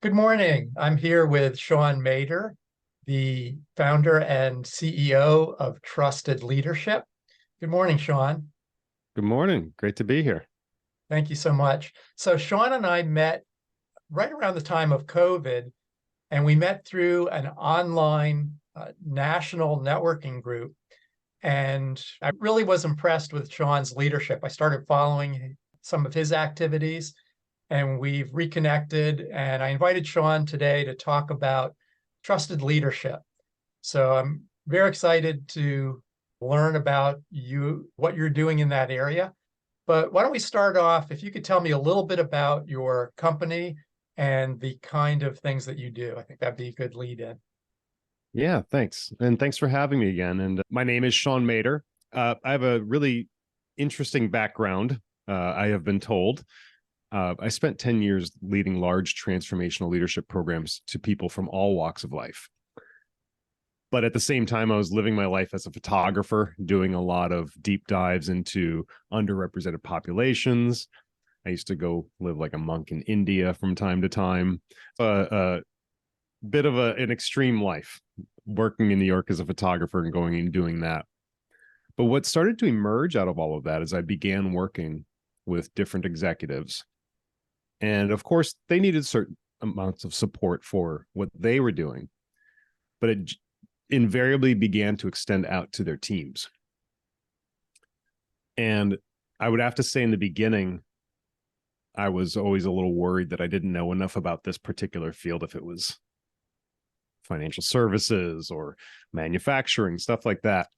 Good morning. I'm here with Shaun Mader, the founder and CEO of Trusted Leadership. Good morning, Shaun. Good morning. Great to be here. Thank you so much. So Shaun and I met right around the time of COVID, and we met through an online national networking group. And I really was impressed with Shaun's leadership. I started following some of his activities, and we've reconnected. And I invited Shaun today to talk about trusted leadership. So I'm very excited to learn about you, what you're doing in that area. But why don't we start off, if you could tell me a little bit about your company and the kind of things that you do. I think that'd be a good lead in. Yeah, thanks. And thanks for having me again. And my name is Shaun Mader. I have a really interesting background, I have been told. I spent 10 years leading large transformational leadership programs to people from all walks of life. But at the same time, I was living my life as a photographer, doing a lot of deep dives into underrepresented populations. I used to go live like a monk in India from time to time. A bit of an extreme life, working in New York as a photographer and going and doing that. But what started to emerge out of all of that is I began working with different executives. And of course, they needed certain amounts of support for what they were doing. But it invariably began to extend out to their teams. And I would have to say in the beginning, I was always a little worried that I didn't know enough about this particular field, if it was financial services or manufacturing, stuff like that.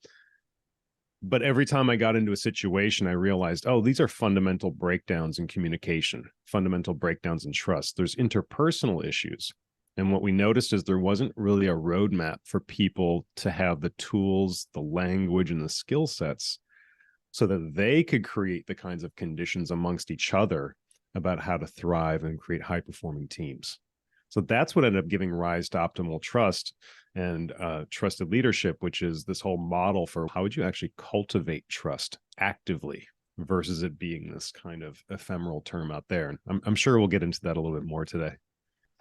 But every time I got into a situation, I realized, oh, these are fundamental breakdowns in communication, fundamental breakdowns in trust. There's interpersonal issues. And what we noticed is there wasn't really a roadmap for people to have the tools, the language, and the skill sets so that they could create the kinds of conditions amongst each other about how to thrive and create high-performing teams. So that's what ended up giving rise to optimal trust and trusted leadership, which is this whole model for how would you actually cultivate trust actively versus it being this kind of ephemeral term out there. And I'm sure we'll get into that a little bit more today.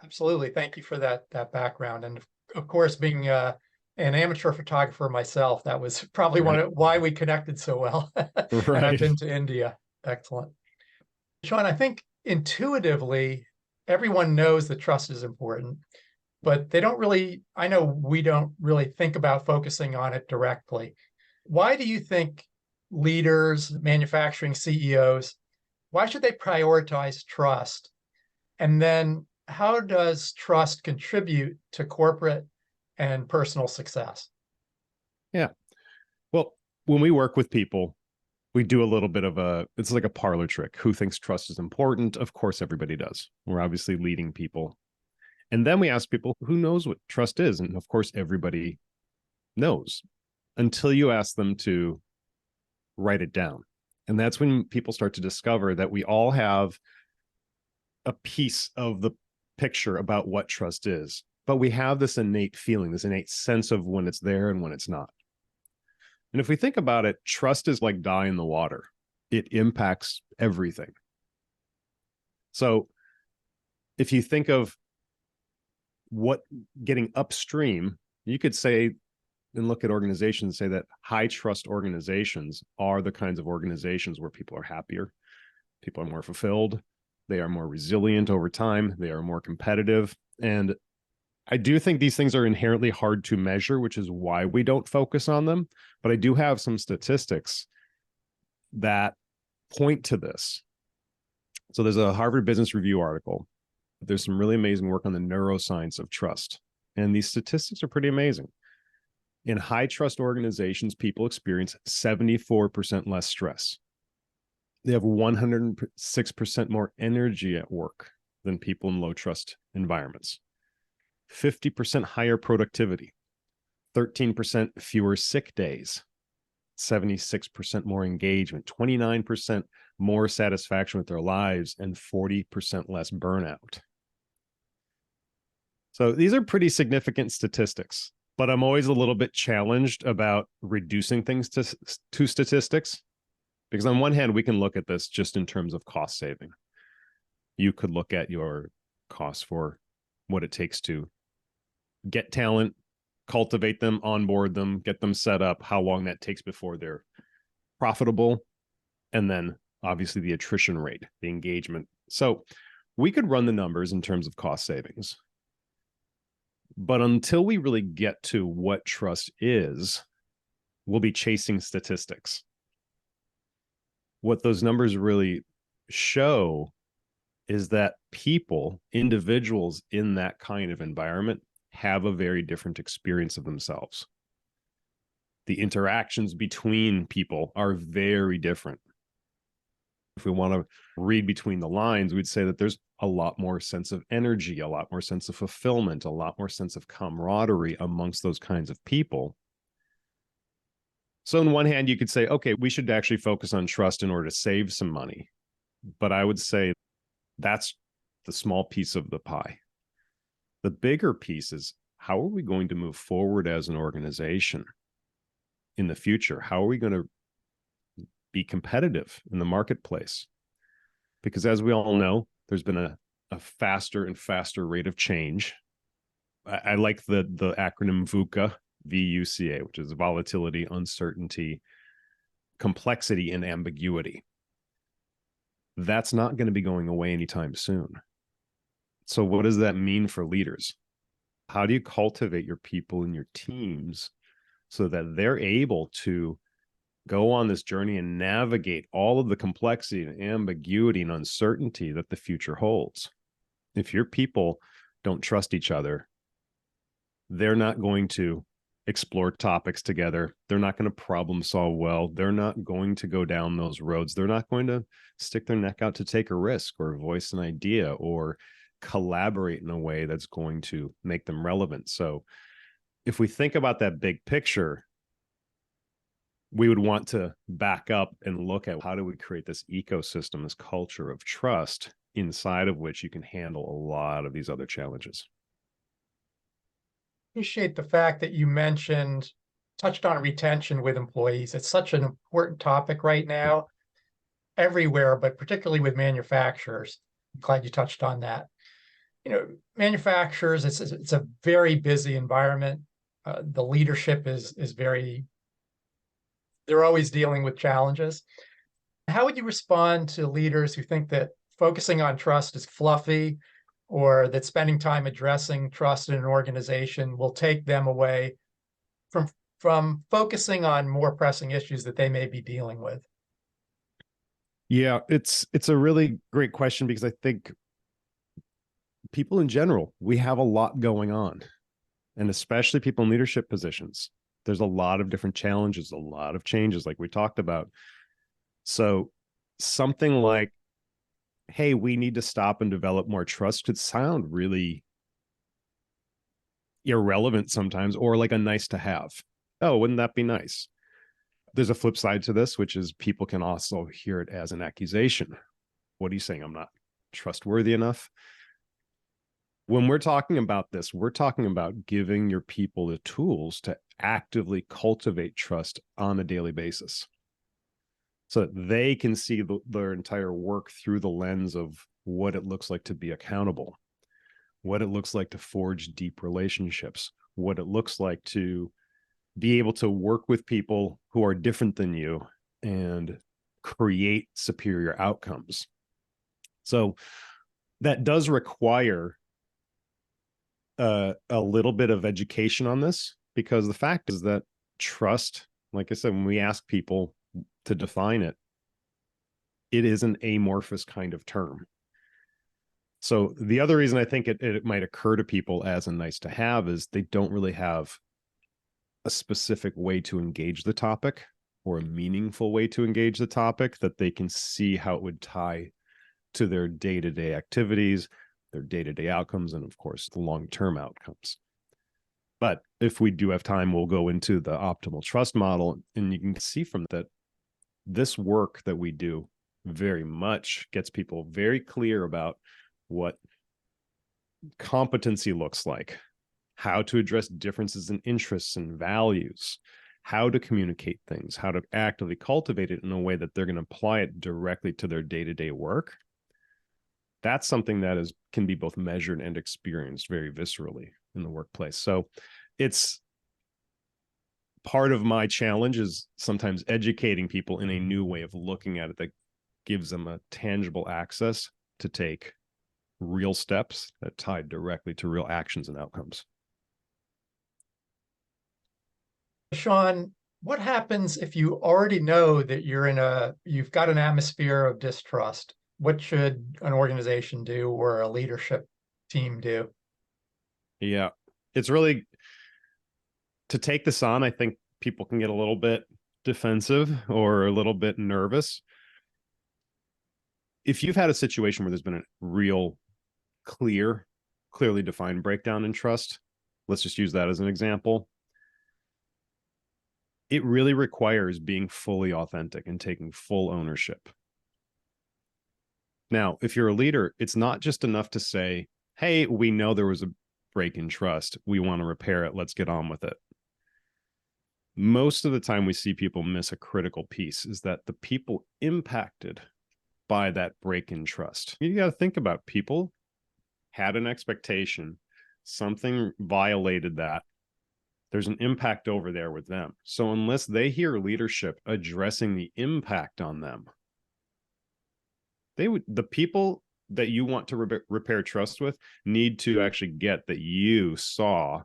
Absolutely. Thank you for that background. And of course, being an amateur photographer myself, that was probably why we connected so well. And I've Right. been to India. Excellent. Shaun, I think intuitively, everyone knows that trust is important, but they don't really, I know we don't really think about focusing on it directly. Why do you think leaders, manufacturing CEOs, why should they prioritize trust? And then how does trust contribute to corporate and personal success? Yeah. Well, when we work with people, we do a little bit of it's like a parlor trick. Who thinks trust is important? Of course, everybody does. We're obviously leading people. And then we ask people, who knows what trust is? And of course, everybody knows until you ask them to write it down. And that's when people start to discover that we all have a piece of the picture about what trust is. But we have this innate feeling, this innate sense of when it's there and when it's not. And if we think about it, trust is like dye in the water. It impacts everything. So if you think of what getting upstream, you could say and look at organizations and say that high trust organizations are the kinds of organizations where people are happier, people are more fulfilled, they are more resilient over time, they are more competitive. And I do think these things are inherently hard to measure, which is why we don't focus on them. But I do have some statistics that point to this. So there's a Harvard Business Review article. There's some really amazing work on the neuroscience of trust. And these statistics are pretty amazing. In high trust organizations, people experience 74% less stress. They have 106% more energy at work than people in low trust environments. 50% higher productivity, 13% fewer sick days, 76% more engagement, 29% more satisfaction with their lives, and 40% less burnout. So these are pretty significant statistics, but I'm always a little bit challenged about reducing things to statistics, because on one hand, we can look at this just in terms of cost saving. You could look at your costs for what it takes to get talent, cultivate them, onboard them, get them set up, how long that takes before they're profitable, and then obviously the attrition rate, the engagement. So we could run the numbers in terms of cost savings. But until we really get to what trust is, we'll be chasing statistics. What those numbers really show is that people, individuals in that kind of environment, have a very different experience of themselves. The interactions between people are very different. If we want to read between the lines, we'd say that there's a lot more sense of energy, a lot more sense of fulfillment, a lot more sense of camaraderie amongst those kinds of people. So on one hand, you could say, okay, we should actually focus on trust in order to save some money. But I would say that's the small piece of the pie. The bigger piece is, how are we going to move forward as an organization in the future? How are we going to be competitive in the marketplace? Because as we all know, there's been a faster and faster rate of change. I like the acronym VUCA, VUCA, which is volatility, uncertainty, complexity, and ambiguity. That's not going to be going away anytime soon. So what does that mean for leaders? How do you cultivate your people and your teams so that they're able to go on this journey and navigate all of the complexity and ambiguity and uncertainty that the future holds? If your people don't trust each other, they're not going to explore topics together. They're not going to problem solve well. They're not going to go down those roads. They're not going to stick their neck out to take a risk or voice an idea or collaborate in a way that's going to make them relevant. So if we think about that big picture, we would want to back up and look at, how do we create this ecosystem, this culture of trust inside of which you can handle a lot of these other challenges. Appreciate the fact that you touched on retention with employees. It's such an important topic right now, everywhere, but particularly with manufacturers. I'm glad you touched on that. Manufacturers, it's a very busy environment. The leadership is they're always dealing with challenges. How would you respond to leaders who think that focusing on trust is fluffy, or that spending time addressing trust in an organization will take them away from focusing on more pressing issues that they may be dealing with? Yeah, it's a really great question, because I think people in general, we have a lot going on, and especially people in leadership positions. There's a lot of different challenges, a lot of changes, like we talked about. So something like, hey, we need to stop and develop more trust, could sound really irrelevant sometimes, or like a nice to have. Oh, wouldn't that be nice? There's a flip side to this, which is people can also hear it as an accusation. What are you saying? I'm not trustworthy enough? When we're talking about this, we're talking about giving your people the tools to actively cultivate trust on a daily basis, so that they can see their entire work through the lens of what it looks like to be accountable, what it looks like to forge deep relationships, what it looks like to be able to work with people who are different than you and create superior outcomes. So that does require a little bit of education on this, because the fact is that trust, like I said, when we ask people to define it, it is an amorphous kind of term. So the other reason I think it might occur to people as a nice to have is they don't really have a specific way to engage the topic, or a meaningful way to engage the topic that they can see how it would tie to their day-to-day activities, their day-to-day outcomes, and of course, the long-term outcomes. But if we do have time, we'll go into the optimal trust model, and you can see from that, this work that we do very much gets people very clear about what competency looks like, how to address differences in interests and values, how to communicate things, how to actively cultivate it in a way that they're going to apply it directly to their day-to-day work. That's something that can be both measured and experienced very viscerally in the workplace. So it's part of my challenge is sometimes educating people in a new way of looking at it that gives them a tangible access to take real steps that tie directly to real actions and outcomes. Shaun, what happens if you already know that you've got an atmosphere of distrust? What should an organization do or a leadership team do? Yeah, it's really to take this on. I think people can get a little bit defensive or a little bit nervous. If you've had a situation where there's been a real clearly defined breakdown in trust, let's just use that as an example. It really requires being fully authentic and taking full ownership. Now, if you're a leader, it's not just enough to say, hey, we know there was a break in trust. We want to repair it. Let's get on with it. Most of the time we see people miss a critical piece, is that the people impacted by that break in trust. You got to think about people had an expectation, something violated that. There's an impact over there with them. So unless they hear leadership addressing the impact on them, the people that you want to repair trust with need to actually get that you saw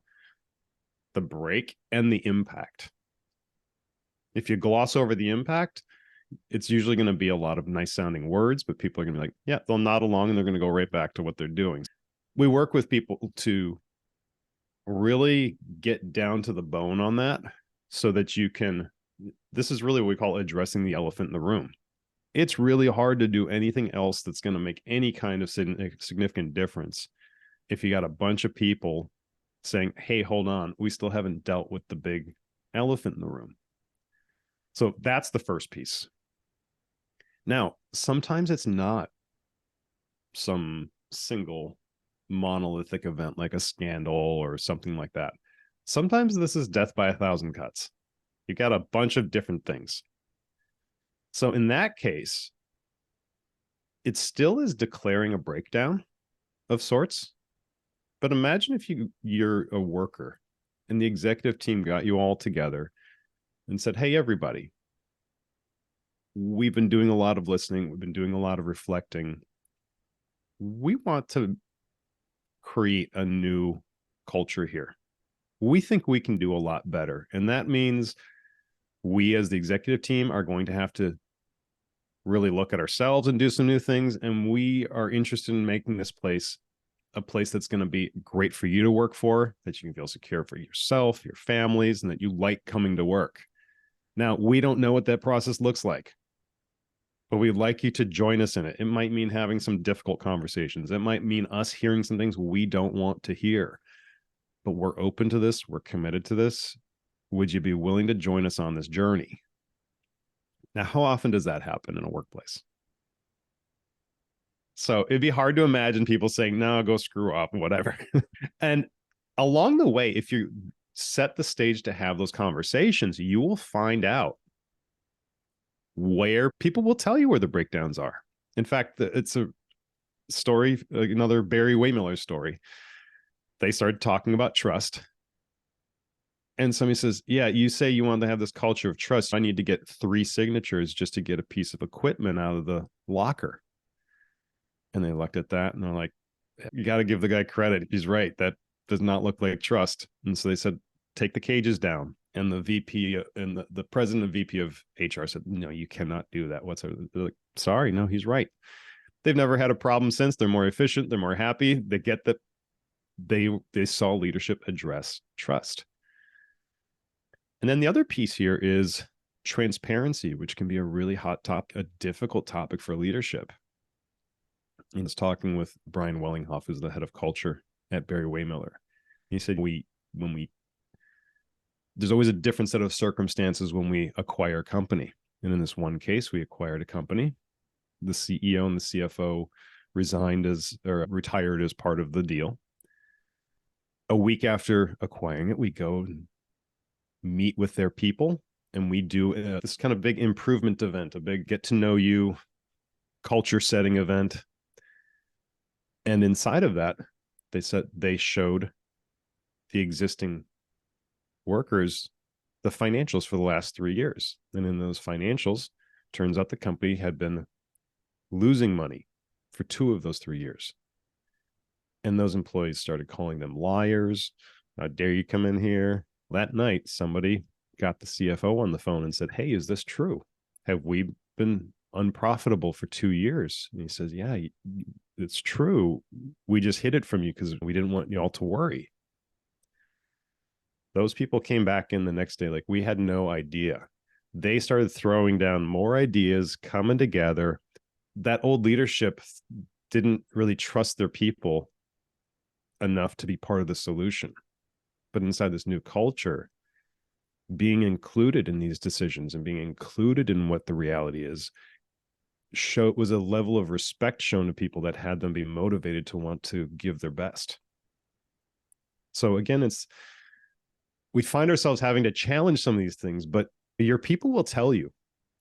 the break and the impact. If you gloss over the impact, it's usually going to be a lot of nice sounding words, but people are going to be like, yeah, they'll nod along and they're going to go right back to what they're doing. We work with people to really get down to the bone on that so that you can, this is really what we call addressing the elephant in the room. It's really hard to do anything else that's going to make any kind of significant difference if you got a bunch of people saying, hey, hold on, we still haven't dealt with the big elephant in the room. So that's the first piece. Now, sometimes it's not some single monolithic event like a scandal or something like that. Sometimes this is death by 1,000 cuts. You got a bunch of different things. So in that case, it still is declaring a breakdown of sorts. But imagine if you're a worker and the executive team got you all together and said, hey, everybody, we've been doing a lot of listening. We've been doing a lot of reflecting. We want to create a new culture here. We think we can do a lot better. And that means we as the executive team are going to have to really look at ourselves and do some new things. And we are interested in making this place a place that's going to be great for you to work for, that you can feel secure for yourself, your families, and that you like coming to work. Now, we don't know what that process looks like, but we'd like you to join us in it. It might mean having some difficult conversations. It might mean us hearing some things we don't want to hear, but we're open to this. We're committed to this. Would you be willing to join us on this journey? Now, how often does that happen in a workplace? So it'd be hard to imagine people saying, no, go screw up, whatever. And along the way, if you set the stage to have those conversations, you will find out where people will tell you where the breakdowns are. In fact, it's a story, another Barry Waymiller story. They started talking about trust. And somebody says, yeah, you say you want to have this culture of trust. I need to get 3 signatures just to get a piece of equipment out of the locker. And they looked at that and they're like, you got to give the guy credit. He's right. That does not look like trust. And so they said, take the cages down. And the VP and the president and VP of HR said, no, you cannot do that whatsoever. They're like, sorry, no, he's right. They've never had a problem since. They're more efficient. They're more happy. They get that they saw leadership address trust. And then the other piece here is transparency, which can be a really hot topic, a difficult topic for leadership. I was talking with Brian Wellinghoff, who's the head of culture at Barry Waymiller. He said, there's always a different set of circumstances when we acquire a company. And in this one case, we acquired a company. The CEO and the CFO retired as part of the deal. A week after acquiring it, we go and meet with their people, and we do this kind of big improvement event, a big get to know you culture setting event. And inside of that, they showed the existing workers the financials for the last 3 years. And in those financials, turns out the company had been losing money for 2 of those 3 years. And those employees started calling them liars. How dare you come in here? That night, somebody got the CFO on the phone and said, "Hey, is this true? Have we been unprofitable for 2 years?" And he says, "Yeah, it's true. We just hid it from you because we didn't want you all to worry." Those people came back in the next day like, we had no idea. They started throwing down more ideas, coming together. That old leadership didn't really trust their people enough to be part of the solution. But inside this new culture, being included in these decisions and being included in what the reality is was a level of respect shown to people that had them be motivated to want to give their best. So again, we find ourselves having to challenge some of these things, but your people will tell you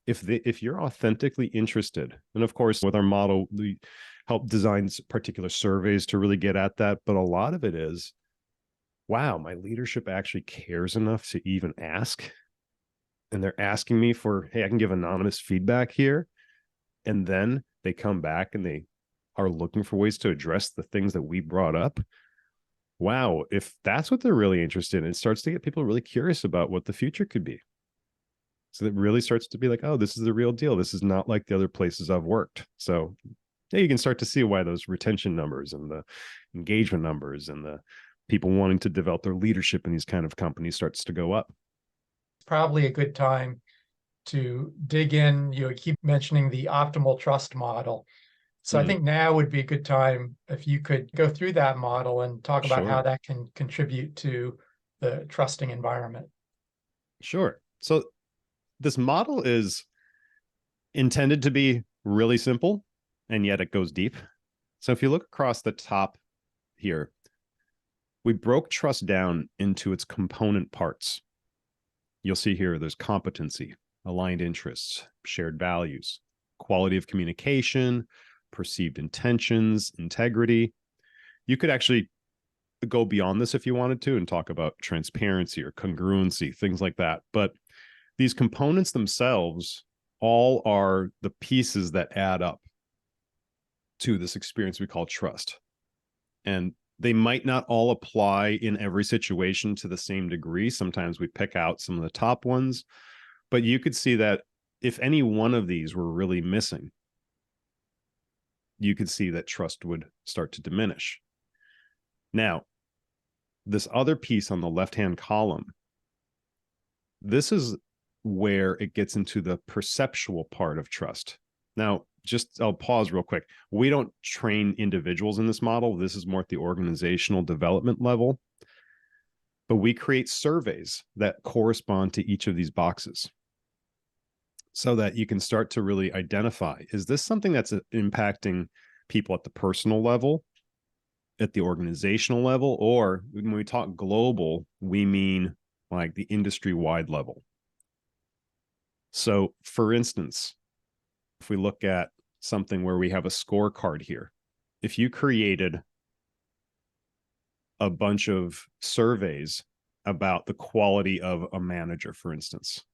if you're authentically interested. And of course, with our model, we help design particular surveys to really get at that. But a lot of it is, wow, my leadership actually cares enough to even ask. And they're asking me for, hey, I can give anonymous feedback here. And then they come back and they are looking for ways to address the things that we brought up. Wow, if that's what they're really interested in, it starts to get people really curious about what the future could be. So it really starts to be like, oh, this is the real deal. This is not like the other places I've worked. So yeah, you can start to see why those retention numbers and the engagement numbers and the people wanting to develop their leadership in these kind of companies starts to go up. It's probably a good time to dig in. You keep mentioning the optimal trust model. So I think now would be a good time if you could go through that model and talk about how Sure. that can contribute to the trusting environment. Sure. So this model is intended to be really simple, and yet it goes deep. So if you look across the top here, we broke trust down into its component parts. You'll see here there's competency, aligned interests, shared values, quality of communication, perceived intentions, integrity. You could actually go beyond this if you wanted to and talk about transparency or congruency, things like that. But these components themselves all are the pieces that add up to this experience we call trust. And they might not all apply in every situation to the same degree. Sometimes we pick out some of the top ones, but you could see that if any one of these were really missing, you could see that trust would start to diminish. Now, this other piece on the left-hand column, this is where it gets into the perceptual part of trust. Now, I'll pause real quick. We don't train individuals in this model. This is more at the organizational development level. But we create surveys that correspond to each of these boxes so that you can start to really identify, is this something that's impacting people at the personal level, at the organizational level, or when we talk global, we mean like the industry-wide level. So for instance, if we look at something where we have a scorecard here, if you created a bunch of surveys about the quality of a manager, for instance,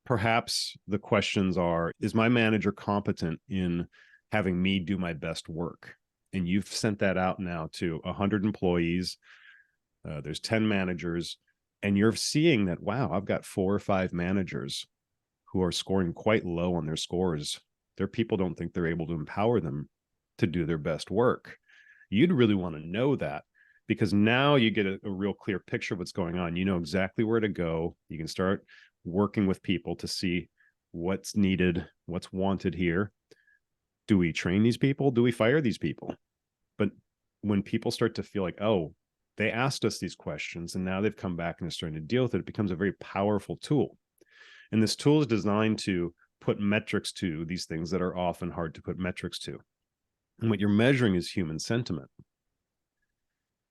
perhaps the questions are, is my manager competent in having me do my best work? And you've sent that out now to 100 employees. There's 10 managers, and you're seeing that, wow, I've got 4 or 5 managers who are scoring quite low on their scores. Their people don't think they're able to empower them to do their best work. You'd really want to know that, because now you get a real clear picture of what's going on. You know exactly where to go. You can start working with people to see what's needed, what's wanted here. Do we train these people? Do we fire these people? But when people start to feel like, oh, they asked us these questions and now they've come back and they're starting to deal with it, it becomes a very powerful tool. And this tool is designed to put metrics to these things that are often hard to put metrics to. And what you're measuring is human sentiment.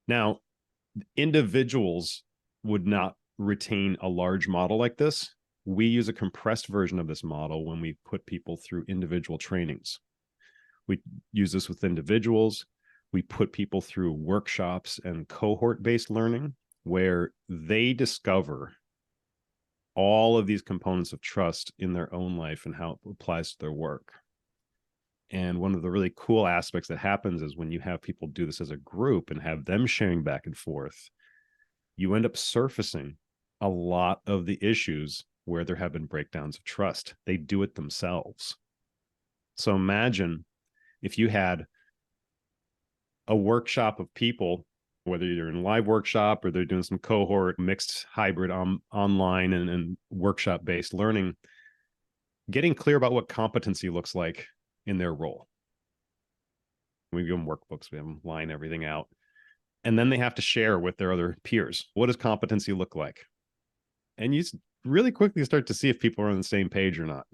Now, individuals would not retain a large model like this. We use a compressed version of this model when we put people through individual trainings. We use this with individuals. We put people through workshops and cohort-based learning where they discover all of these components of trust in their own life and how it applies to their work. And one of the really cool aspects that happens is when you have people do this as a group and have them sharing back and forth, you end up surfacing a lot of the issues where there have been breakdowns of trust. They do it themselves. So imagine if you had a workshop of people, whether you're in a live workshop or they're doing some cohort mixed hybrid online and workshop based learning, getting clear about what competency looks like in their role. We give them workbooks, we have them line everything out. And then they have to share with their other peers. What does competency look like? And you really quickly start to see if people are on the same page or not,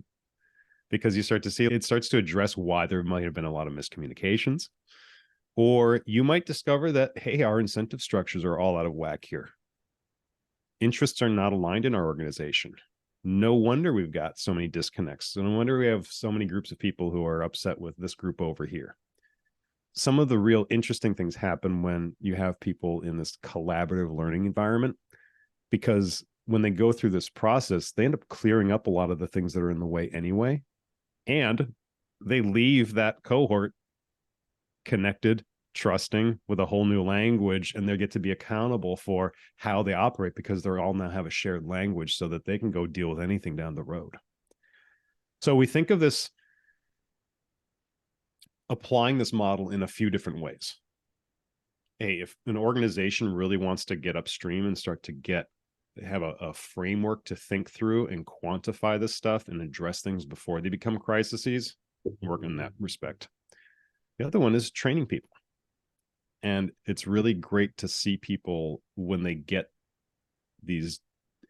because you start to see it starts to address why there might have been a lot of miscommunications. Or you might discover that, hey, our incentive structures are all out of whack here. Interests are not aligned in our organization. No wonder we've got so many disconnects. No wonder we have so many groups of people who are upset with this group over here. Some of the real interesting things happen when you have people in this collaborative learning environment, because when they go through this process, they end up clearing up a lot of the things that are in the way anyway. And they leave that cohort connected, trusting, with a whole new language, and they get to be accountable for how they operate because they're all now have a shared language so that they can go deal with anything down the road. So we think of this, applying this model in a few different ways. If an organization really wants to get upstream and start to have a framework to think through and quantify this stuff and address things before they become crises, work in that respect. The other one is training people. And it's really great to see people when they get these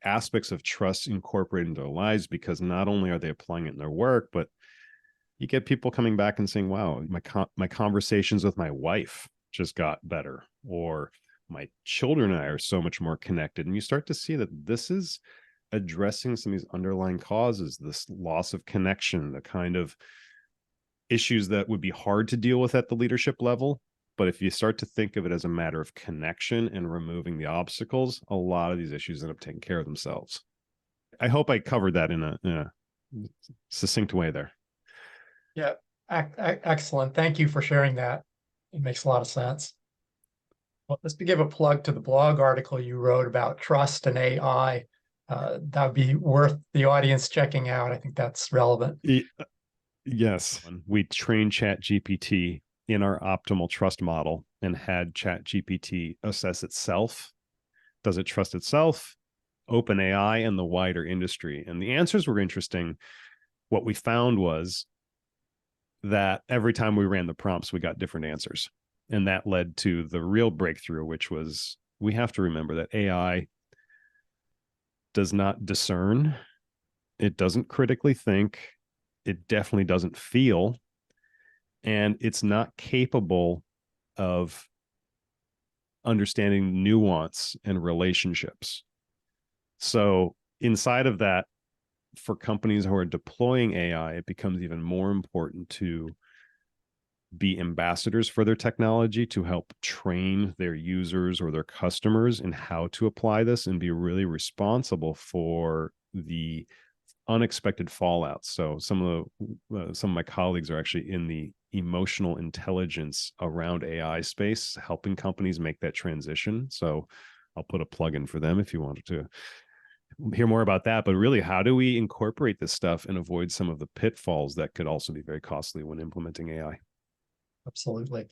aspects of trust incorporated into their lives, because not only are they applying it in their work, but you get people coming back and saying, wow, my conversations with my wife just got better, or my children and I are so much more connected. And you start to see that this is addressing some of these underlying causes, this loss of connection, the kind of issues that would be hard to deal with at the leadership level. But if you start to think of it as a matter of connection and removing the obstacles, a lot of these issues end up taking care of themselves. I hope I covered that in a succinct way there. Yeah, excellent. Thank you for sharing that. It makes a lot of sense. Well, just to give a plug to the blog article you wrote about trust and AI, that would be worth the audience checking out. I think that's relevant. Yes. We trained ChatGPT in our optimal trust model and had ChatGPT assess itself. Does it trust itself, OpenAI, and the wider industry? And the answers were interesting. What we found was that every time we ran the prompts, we got different answers. And that led to the real breakthrough, which was, we have to remember that AI does not discern. It doesn't critically think. It definitely doesn't feel. And it's not capable of understanding nuance and relationships. So inside of that, for companies who are deploying AI, it becomes even more important to be ambassadors for their technology, to help train their users or their customers in how to apply this and be really responsible for the unexpected fallout. So some of my colleagues are actually in the emotional intelligence around AI space, helping companies make that transition. So I'll put a plug in for them if you wanted to hear more about that. But really, how do we incorporate this stuff and avoid some of the pitfalls that could also be very costly when implementing AI? Absolutely.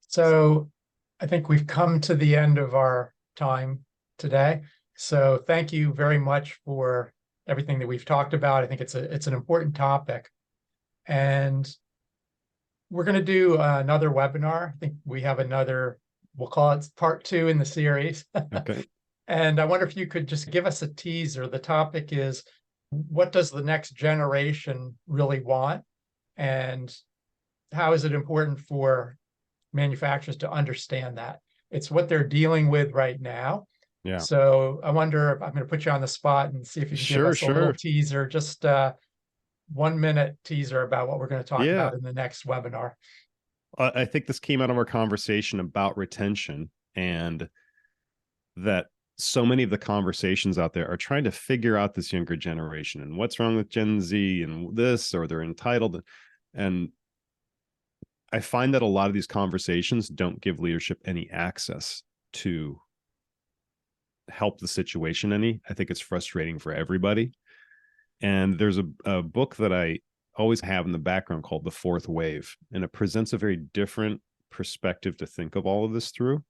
So I think we've come to the end of our time today. So thank you very much for everything that we've talked about. I think it's an important topic. And we're going to do another webinar. I think we have another, we'll call it part 2 in the series. Okay. And I wonder if you could just give us a teaser. The topic is, what does the next generation really want? And how is it important for manufacturers to understand that? It's what they're dealing with right now. Yeah. So I wonder if I'm going to put you on the spot and see if you can give us a little teaser, just 1 minute teaser about what we're going to talk about in the next webinar. I think this came out of our conversation about retention, and that so many of the conversations out there are trying to figure out this younger generation and what's wrong with Gen Z and this, or they're entitled. And I find that a lot of these conversations don't give leadership any access to help the situation any. I think it's frustrating for everybody. And there's a book that I always have in the background called The Fourth Wave, and it presents a very different perspective to think of all of this through,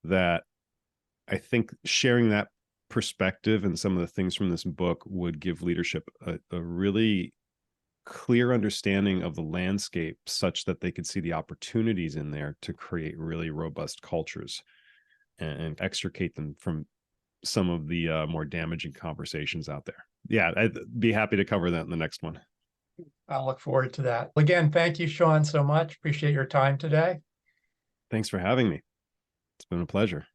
that I think sharing that perspective and some of the things from this book would give leadership a really clear understanding of the landscape, such that they could see the opportunities in there to create really robust cultures and extricate them from some of the more damaging conversations out there. Yeah, I'd be happy to cover that in the next one. I'll look forward to that. Again, thank you, Shaun, so much. Appreciate your time today. Thanks for having me. It's been a pleasure.